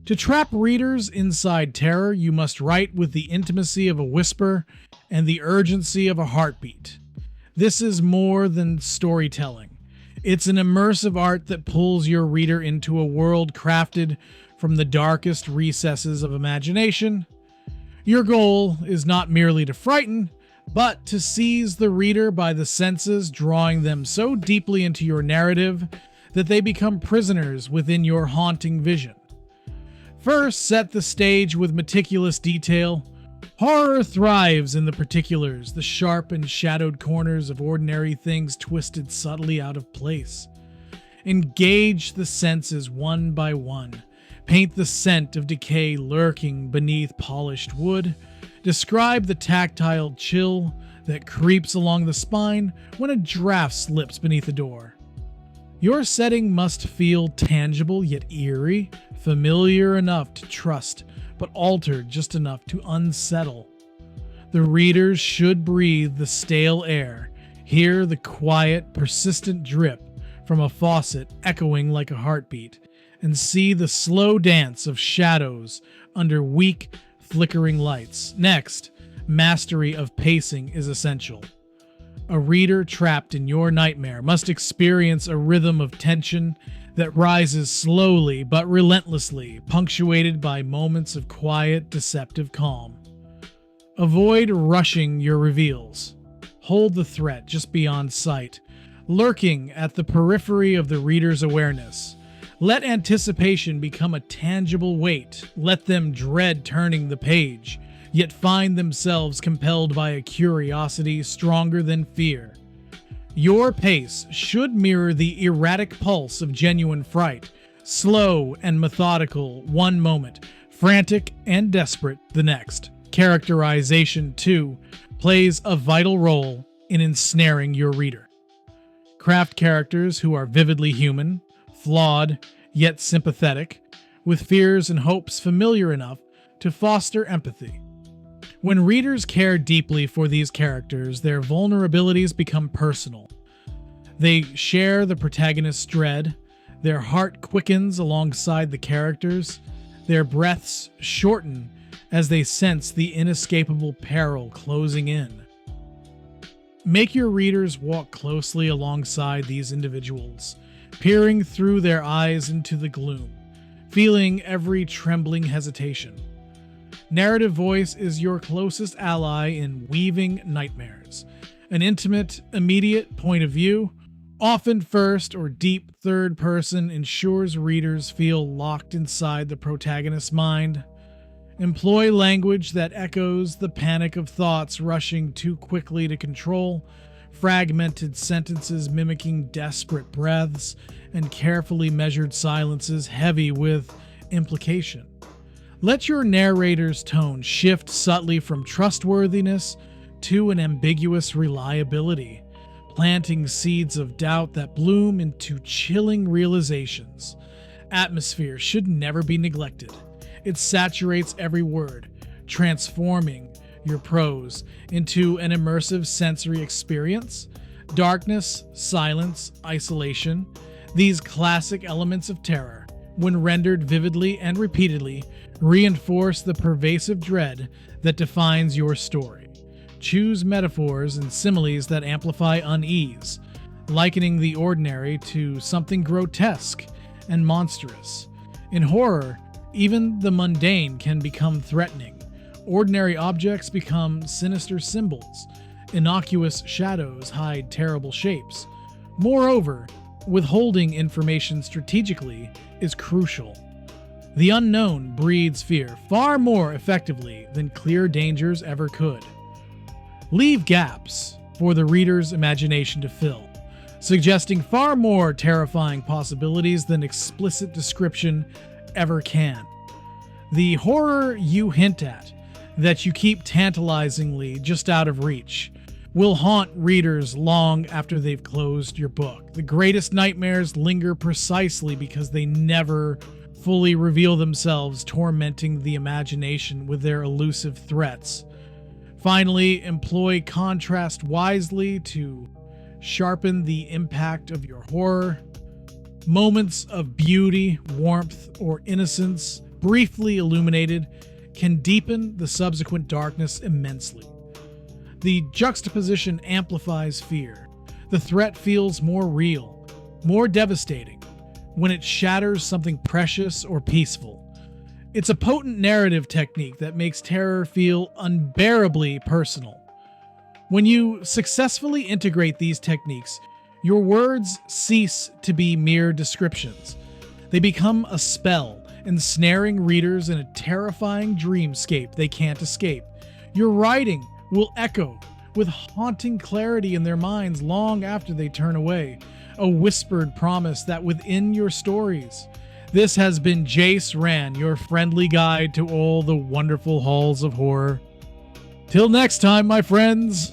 To trap readers inside terror, you must write with the intimacy of a whisper and the urgency of a heartbeat. This is more than storytelling. It's an immersive art that pulls your reader into a world crafted from the darkest recesses of imagination. Your goal is not merely to frighten, but to seize the reader by the senses, drawing them so deeply into your narrative that they become prisoners within your haunting vision. First, set the stage with meticulous detail. Horror thrives in the particulars, the sharp and shadowed corners of ordinary things twisted subtly out of place. Engage the senses one by one. Paint the scent of decay lurking beneath polished wood. Describe the tactile chill that creeps along the spine when a draft slips beneath a door. Your setting must feel tangible yet eerie, familiar enough to trust, but altered just enough to unsettle. The readers should breathe the stale air, hear the quiet, persistent drip from a faucet echoing like a heartbeat, and see the slow dance of shadows under weak, flickering lights. Next, mastery of pacing is essential. A reader trapped in your nightmare must experience a rhythm of tension that rises slowly but relentlessly, punctuated by moments of quiet, deceptive calm. Avoid rushing your reveals. Hold the threat just beyond sight, lurking at the periphery of the reader's awareness. Let anticipation become a tangible weight. Let them dread turning the page, yet find themselves compelled by a curiosity stronger than fear. Your pace should mirror the erratic pulse of genuine fright, slow and methodical one moment, frantic and desperate the next. Characterization, too, plays a vital role in ensnaring your reader. Craft characters who are vividly human, flawed, yet sympathetic, with fears and hopes familiar enough to foster empathy. When readers care deeply for these characters, their vulnerabilities become personal. They share the protagonist's dread, their heart quickens alongside the characters, their breaths shorten as they sense the inescapable peril closing in. Make your readers walk closely alongside these individuals, peering through their eyes into the gloom, feeling every trembling hesitation. Narrative voice is your closest ally in weaving nightmares. An intimate, immediate point of view, often first or deep third person, ensures readers feel locked inside the protagonist's mind. Employ language that echoes the panic of thoughts rushing too quickly to control, fragmented sentences mimicking desperate breaths, and carefully measured silences heavy with implication. Let your narrator's tone shift subtly from trustworthiness to an ambiguous reliability, planting seeds of doubt that bloom into chilling realizations. Atmosphere should never be neglected. It saturates every word, transforming your prose into an immersive sensory experience. Darkness, silence, isolation, these classic elements of terror, when rendered vividly and repeatedly, reinforce the pervasive dread that defines your story. Choose metaphors and similes that amplify unease, likening the ordinary to something grotesque and monstrous. In horror, even the mundane can become threatening. Ordinary objects become sinister symbols. Innocuous shadows hide terrible shapes. Moreover, withholding information strategically is crucial. The unknown breeds fear far more effectively than clear dangers ever could. Leave gaps for the reader's imagination to fill, suggesting far more terrifying possibilities than explicit description ever can. The horror you hint at, that you keep tantalizingly just out of reach, will haunt readers long after they've closed your book. The greatest nightmares linger precisely because they never fully reveal themselves, tormenting the imagination with their elusive threats. Finally, employ contrast wisely to sharpen the impact of your horror. Moments of beauty, warmth, or innocence briefly illuminated, can deepen the subsequent darkness immensely. The juxtaposition amplifies fear. The threat feels more real, more devastating, when it shatters something precious or peaceful. It's a potent narrative technique that makes terror feel unbearably personal. When you successfully integrate these techniques, your words cease to be mere descriptions. They become a spell, ensnaring readers in a terrifying dreamscape they can't escape. Your writing will echo with haunting clarity in their minds long after they turn away, a whispered promise that within your stories. This has been Jayce Ran, your friendly guide to all the wonderful halls of horror. Till next time, my friends!